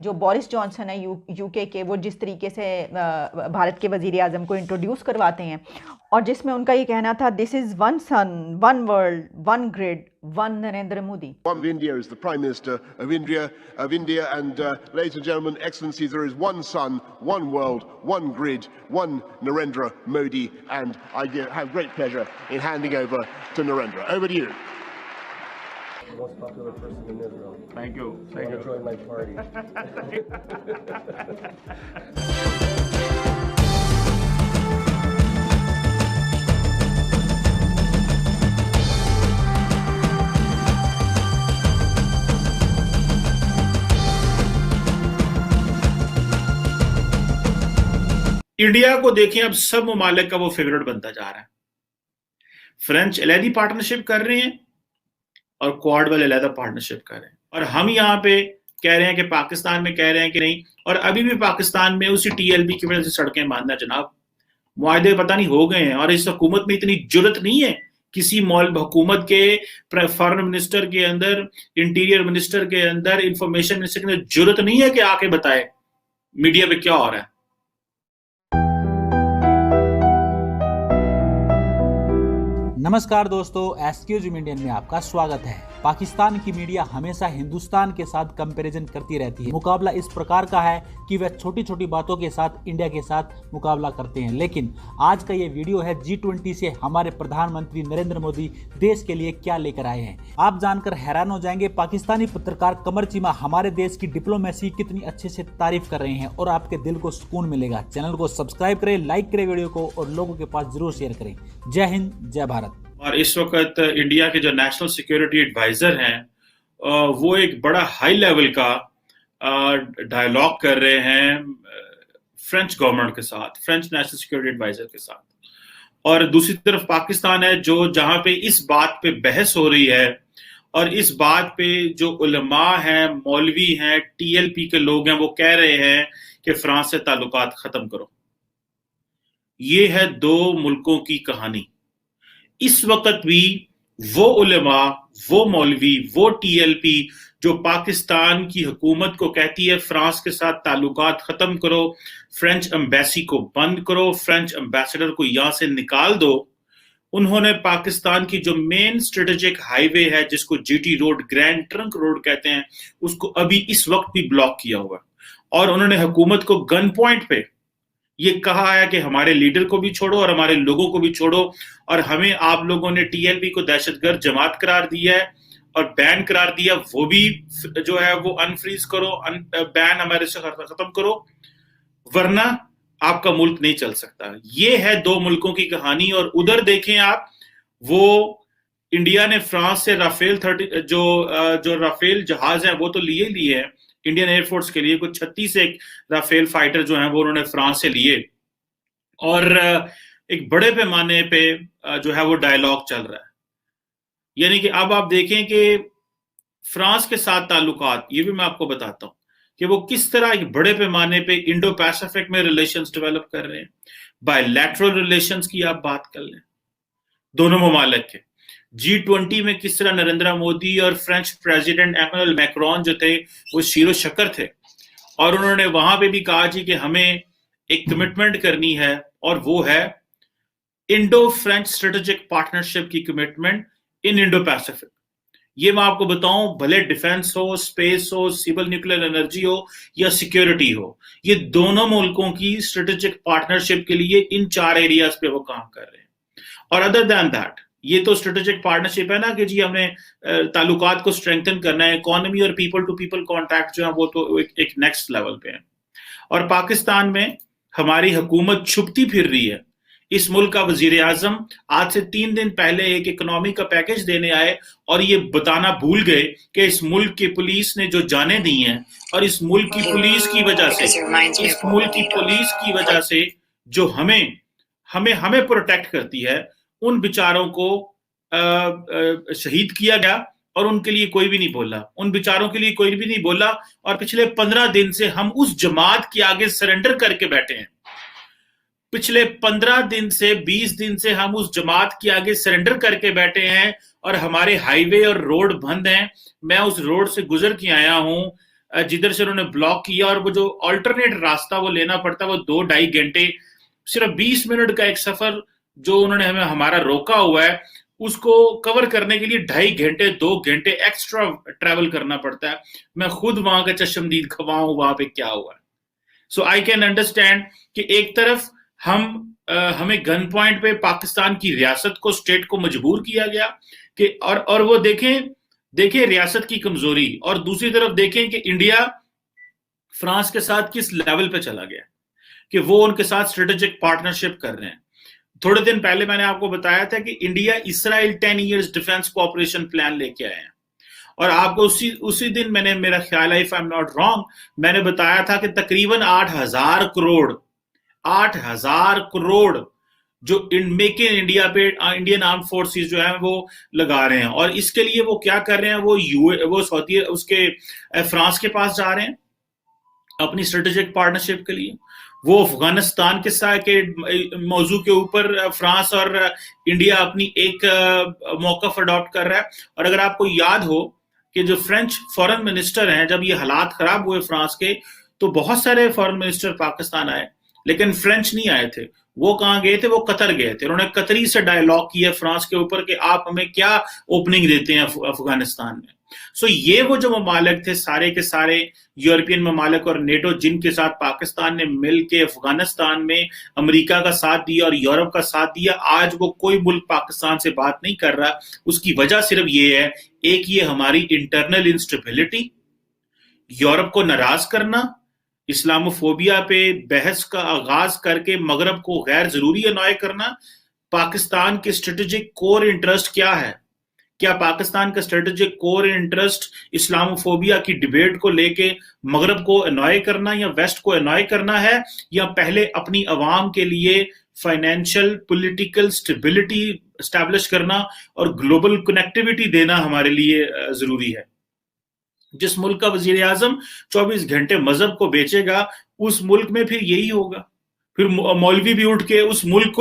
जो Boris Johnson है UK के, वो जिस तरीके से भारत के वजीर आजम को इंट्रोड्यूस करवाते हैं, और जिसमें उनका ये कहना था, this is one sun, one world, one grid, one Narendra Modi. One of India is the Prime Minister of India, and ladies and gentlemen, Excellencies, there is one sun, one world, one grid, one Narendra Modi, and I have great pleasure in handing over to Narendra. Over to you. Most popular person in Israel. Thank you. Thank you. Join my party. India को देखें, अब सब ममालिक का वो favourite बनता जा रहा है. फ्रेंच अलहदी पार्टनरशिप कर रहे हैं और क्वाड वाले अलहदा पार्टनरशिप कर रहे हैं, और हम यहाँ पे कह रहे हैं कि पाकिस्तान में कह रहे हैं कि नहीं, और अभी भी पाकिस्तान में उसी टीएलपी की वजह से सड़कें बांधना. जनाब, मुआहदे पता नहीं हो गए हैं, और इस हुकूमत में इतनी जुर्रत नहीं है किसी हुकूमत के फॉरेन मिनिस्टर के अंदर, इंटीरियर मिनिस्टर के अंदर, इंफॉर्मेशन मिनिस्टर के अंदर जुर्रत नहीं है कि आके बताए मीडिया पे क्या हो रहा है. नमस्कार दोस्तों, एक्सक्यूज इंडियन में आपका स्वागत है. पाकिस्तान की मीडिया हमेशा हिंदुस्तान के साथ कंपैरिजन करती रहती है. मुकाबला इस प्रकार का है कि वह छोटी छोटी बातों के साथ इंडिया के साथ मुकाबला करते हैं. लेकिन आज का ये वीडियो है G20 से हमारे प्रधानमंत्री नरेंद्र मोदी देश के लिए क्या लेकर आए हैं. आप जानकर हैरान हो जाएंगे. पाकिस्तानी पत्रकार कमर चीमा हमारे देश की डिप्लोमेसी कितनी अच्छे से तारीफ कर रहे हैं, और आपके दिल को सुकून मिलेगा. चैनल को सब्सक्राइब करें, लाइक करें वीडियो को, और लोगों के पास जरूर शेयर करें. जय हिंद, जय भारत. और इस वक्त इंडिया के जो नेशनल सिक्योरिटी एडवाइजर हैं, वो एक बड़ा हाई लेवल का डायलॉग कर रहे हैं फ्रेंच गवर्नमेंट के साथ, फ्रेंच नेशनल सिक्योरिटी एडवाइजर के साथ. और दूसरी तरफ पाकिस्तान है जो जहां पे इस बात पे बहस हो रही है, और इस बात पे जो उलमा हैं, मौलवी हैं, टीएलपी के लोग हैं, वो कह रहे हैं कि फ्रांस से ताल्लुकात खत्म करो. ये है दो मुल्कों की कहानी. इस वक्त भी वो उलमा, वो मौलवी, वो टीएलपी जो पाकिस्तान की हुकूमत को कहती है फ्रांस के साथ ताल्लुकात खत्म करो, फ्रेंच एम्बेसी को बंद करो, फ्रेंच एम्बेसडर को यहां से निकाल दो, उन्होंने पाकिस्तान की जो मेन स्ट्रेटेजिक हाईवे है, जिसको GT road, grand trunk road कहते हैं, उसको अभी इस वक्त भी ब्लॉक किया हुआ है. और उन्होंने हुकूमत को गन पॉइंट पे ये कहा है कि हमारे लीडर को भी छोड़ो और हमारे लोगों को भी छोड़ो, और हमें आप लोगों ने टीएलपी को दहशतगर्द जमात करार दिया है और बैन करार दिया, वो भी जो है वो अनफ्रीज करो, बैन हमारे से खत्म करो, वरना आपका मुल्क नहीं चल सकता. ये है दो मुल्कों की कहानी. और उधर देखें आप, वो इंडिया ने फ्रांस से राफेल जो राफेल जहाज है वो तो लिए हैं इंडियन एयरफोर्स के लिए. कुछ 36 एक राफेल फाइटर जो हैं वो उन्होंने फ्रांस से लिए, और एक बड़े पैमाने पे जो है वो डायलॉग चल रहा है. यानी कि अब आप देखें कि फ्रांस के साथ ताल्लुकात, ये भी मैं आपको बताता हूं कि वो किस तरह एक बड़े पैमाने पे इंडो पैसिफिक में रिलेशंस डेवलप कर रहे हैं. बायलैटरल रिलेशंस की आप बात कर लें दोनों ममालिक के. G20 में किस तरह नरेंद्र मोदी और फ्रेंच प्रेसिडेंट एमेनुएल मैक्रोन जो थे वो शीरो शक्कर थे, और उन्होंने वहां पे भी कहा जी कि हमें एक कमिटमेंट करनी है, और वो है इंडो फ्रेंच स्ट्रेटेजिक पार्टनरशिप की कमिटमेंट इन इंडो पैसिफिक. ये मैं आपको बताऊं, भले डिफेंस हो, स्पेस हो, सिविल न्यूक्लियर एनर्जी हो या सिक्योरिटी हो, ये दोनों मुल्कों की स्ट्रेटेजिक पार्टनरशिप के लिए इन 4 एरियाज पे वो काम कर रहे हैं. और अदर देन दैट, ये तो स्ट्रेटेजिक पार्टनरशिप है ना कि जी हमने ताल्लुकात को स्ट्रेंथन करना है. इकोनॉमी और पीपल टू पीपल कॉन्टैक्ट जो है वो तो एक नेक्स्ट लेवल पे है. और पाकिस्तान में हमारी हुकूमत छुपती फिर रही है. इस मुल्क का वजीर आजम आज से 3 दिन पहले एक इकोनॉमी का पैकेज देने आए, और ये बताना भूल गए कि इस मुल्क की पुलिस ने जो जानें दी हैं, और इस मुल्क की पुलिस की वजह से जो हमें प्रोटेक्ट करती है, उन बेचारों को शहीद किया गया, और उनके लिए कोई भी नहीं बोला. उन बेचारों के लिए कोई भी नहीं बोला. और पिछले 15 दिन से हम उस जमात के आगे सरेंडर करके बैठे हैं. पिछले 15 दिन से 20 दिन से हम उस जमात के आगे सरेंडर करके बैठे हैं, और हमारे हाईवे और रोड बंद हैं. मैं उस रोड से गुजर के आया हूं जिधर से उन्होंने ब्लॉक किया, और वो जो ऑल्टरनेट रास्ता वो लेना पड़ता है, वो 2-2.5 घंटे, सिर्फ 20 मिनट का एक सफर जो उन्होंने हमें हमारा रोका हुआ है, उसको कवर करने के लिए 2.5 घंटे 2 घंटे एक्स्ट्रा ट्रैवल करना पड़ता है। मैं खुद वहां का चश्मदीद गवाह हूं वहां पे क्या हुआ है। सो आई कैन अंडरस्टैंड कि एक तरफ हमें गन पॉइंट पे पाकिस्तान की रियासत को, स्टेट को मजबूर किया गया कि और वो देखें रियासत की कमजोरी, और दूसरी तरफ देखें कि इंडिया फ्रांस के साथ किस लेवल पे चला गया कि वो उनके साथ स्ट्रेटेजिक पार्टनरशिप कर रहे हैं। थोड़े दिन पहले मैंने आपको बताया था कि India Israel 10 years defence cooperation plan लेके आए हैं, और आपको उसी दिन मैंने, मेरा ख्याल है if I am not wrong, मैंने बताया था कि तकरीबन 8,000 करोड़ जो मेक इन इंडिया पे इंडियन आर्म फोर्सेस जो है वो लगा रहे हैं। और इसके लिए वो क्या कर रहे हैं, वो सऊदी फ्रांस के पास जा रहे हैं अपनी स्ट्रेटेजिक पार्टनरशिप के लिए। वो अफगानिस्तान के मौजू के ऊपर फ्रांस और इंडिया अपनी एक मौक़िफ़ अडॉप्ट कर रहा है। और अगर आपको याद हो कि जो फ्रेंच फॉरेन मिनिस्टर हैं, जब ये हालात खराब हुए फ्रांस के, तो बहुत सारे फॉरेन मिनिस्टर पाकिस्तान आए, लेकिन फ्रेंच नहीं आए थे। वो कहाँ गए थे? वो कतर गए थे। उन्होंने कतरी से डायलॉग किया फ्रांस के ऊपर कि आप हमें क्या ओपनिंग देते हैं अफगानिस्तान में। सो ये वो जो ममालिक थे, सारे के सारे यूरोपियन ममालिक और नेटो, जिनके साथ पाकिस्तान ने मिल के अफगानिस्तान में अमेरिका का साथ दिया और यूरोप का साथ दिया, आज वो कोई मुल्क पाकिस्तान से बात नहीं कर रहा। उसकी वजह सिर्फ ये है, एक ये हमारी इंटरनल इंस्टेबिलिटी, यूरोप को नाराज करना, इस्लामोफोबिया पे बहस का आगाज करके मगरब को गैर जरूरी अनॉय करना। पाकिस्तान के स्ट्रेटेजिक कोर इंटरेस्ट क्या है? क्या पाकिस्तान का स्ट्रेटेजिक कोर इंटरेस्ट इस्लामोफोबिया की डिबेट को लेके मगरब को अनॉय करना या वेस्ट को अनॉय करना है, या पहले अपनी अवाम के लिए फाइनेंशियल पॉलिटिकल स्टेबिलिटी एस्टैब्लिश करना और ग्लोबल कनेक्टिविटी देना हमारे लिए जरूरी है? जिस मुल्क का वजीर आजम 24 घंटे मजहब को बेचेगा, उस मुल्क में फिर यही होगा। फिर मौलवी भी उठ के उस मुल्क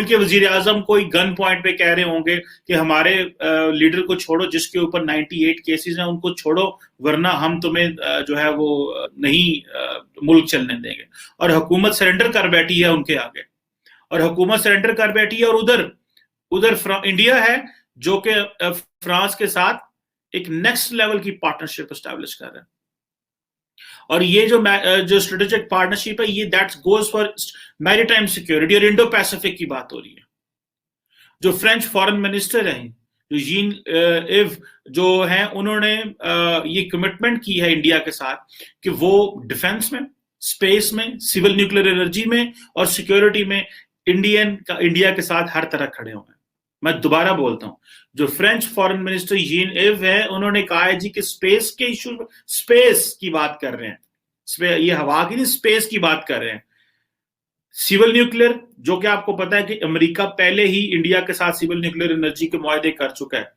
के वजीर आजम को गन पॉइंट पे कह रहे होंगे कि हमारे लीडर को छोड़ो, जिसके ऊपर 98 केसेस हैं उनको छोड़ो, वरना हम तुम्हें जो है वो नहीं मुल्क चलने देंगे। और हुकूमत सरेंडर कर बैठी है उनके आगे, और हुकूमत सरेंडर कर बैठी है, और उधर इंडिया है जो कि फ्रांस के साथ एक नेक्स्ट लेवल की पार्टनरशिप एस्टैब्लिश कर रहे हैं। और ये जो स्ट्रेटेजिक पार्टनरशिप है, ये that goes for maritime security और इंडो पैसिफिक की बात हो रही है। जो फ्रेंच फॉरेन मिनिस्टर हैं, जो जीन इव जो हैं, उन्होंने ये कमिटमेंट की है इंडिया के साथ कि वो डिफेंस में, स्पेस में, सिविल न्यूक्लियर एनर्जी में और सिक्योरिटी में इंडिया के साथ हर तरह खड़े हुए हैं। मैं दोबारा बोलता हूं, जो फ्रेंच फॉरेन मिनिस्टर जीन इव है, उन्होंने कहा है जी कि स्पेस के इशू, स्पेस की बात कर रहे हैं, ये हवा की नहीं, स्पेस की बात कर रहे हैं। सिविल न्यूक्लियर, जो कि आपको पता है कि अमेरिका पहले ही इंडिया के साथ सिविल न्यूक्लियर एनर्जी के मुआहदे कर चुका है।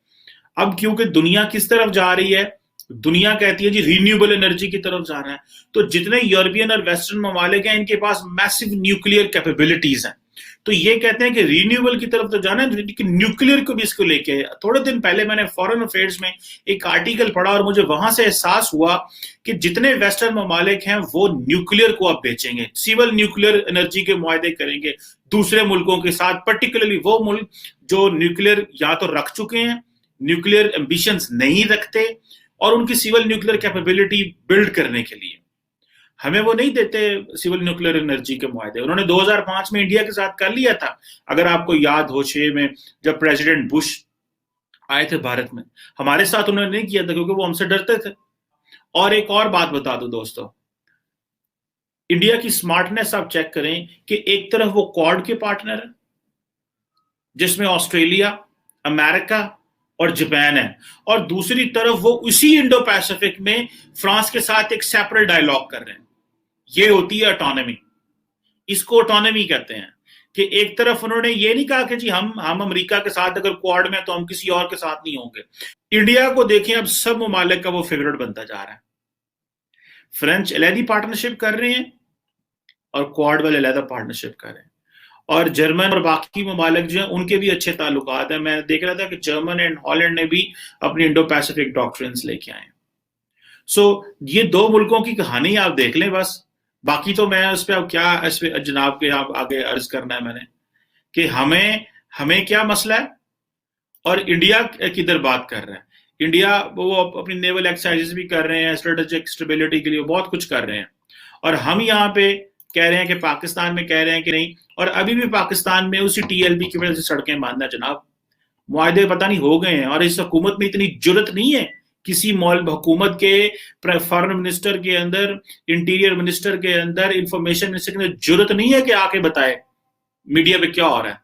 अब क्योंकि दुनिया किस तरफ जा रही है, दुनिया कहती है जी रिन्यूएबल एनर्जी की तरफ जा रहा है, तो जितने यूरोपियन और वेस्टर्न ममालिक हैं, इनके पास मैसिव न्यूक्लियर कैपेबिलिटीज हैं। तो ये कहते हैं कि रिन्यूएबल की तरफ तो जाना है, लेकिन न्यूक्लियर को भी इसको लेके। थोड़े दिन पहले मैंने फॉरेन अफेयर्स में एक आर्टिकल पढ़ा और मुझे वहां से एहसास हुआ कि जितने वेस्टर्न ममालिक हैं वो न्यूक्लियर को अब बेचेंगे, सिविल न्यूक्लियर एनर्जी के मुआहदे करेंगे दूसरे मुल्कों के साथ, पर्टिकुलरली वो मुल्क जो न्यूक्लियर या तो रख चुके हैं, न्यूक्लियर एम्बिशंस नहीं रखते, और उनकी सिविल न्यूक्लियर कैपेबिलिटी बिल्ड करने के लिए हमें वो नहीं देते सिविल न्यूक्लियर एनर्जी के मुआहदे। उन्होंने 2005 में इंडिया के साथ कर लिया था, अगर आपको याद हो, 6 में जब प्रेसिडेंट बुश आए थे भारत में, हमारे साथ उन्होंने नहीं किया था क्योंकि वो हमसे डरते थे। और एक और बात बता दो दोस्तों, इंडिया की स्मार्टनेस आप चेक करें कि एक तरफ वो क्वाड के पार्टनर है जिसमें ऑस्ट्रेलिया, अमेरिका और जापान है, और दूसरी तरफ वो उसी इंडो पैसिफिक में फ्रांस के साथ एक सेपरेट डायलॉग कर रहे हैं। ये होती है ऑटोनॉमी, इसको ऑटोनॉमी कहते हैं कि एक तरफ उन्होंने ये नहीं कहा कि जी हम अमेरिका के साथ अगर क्वाड में तो हम किसी और के साथ नहीं होंगे। इंडिया को देखें, अब सब ममालिक का वो फेवरेट बनता जा रहा है। फ्रेंच अलहदी पार्टनरशिप कर रहे हैं और क्वाड वाले अलहदा पार्टनरशिप कर रहे हैं, और जर्मन और बाकी ममालिक जो हैं उनके भी अच्छे ताल्लुकात हैं। मैं देख रहा था कि जर्मन एंड हॉलैंड ने भी अपनी इंडो पैसिफिक डॉक्ट्रिन्स लेके आए। सो ये दो मुल्कों की कहानी आप देख लें बस। बाकी तो मैं उस पर अब क्या इस पे जनाब के आप आगे अर्ज करना है मैंने कि हमें क्या मसला है और इंडिया किधर बात कर रहा है। इंडिया वो अपनी नेवल एक्सरसाइजेस भी कर रहे हैं, स्ट्रेटेजिक स्टेबिलिटी के लिए बहुत कुछ कर रहे हैं, और हम यहाँ पे कह रहे हैं कि पाकिस्तान में कह रहे हैं कि नहीं, और अभी भी पाकिस्तान में उसी टीएलपी की वजह से सड़कें बंद है जनाब। मुआहदे पता नहीं हो गए हैं, और इस हुकूमत में इतनी जुर्रत नहीं है किसी हुकूमत के फॉरेन मिनिस्टर के अंदर, इंटीरियर मिनिस्टर के अंदर, इंफॉर्मेशन मिनिस्टर के अंदर जुर्रत नहीं है कि आके बताए मीडिया पे क्या हो रहा है।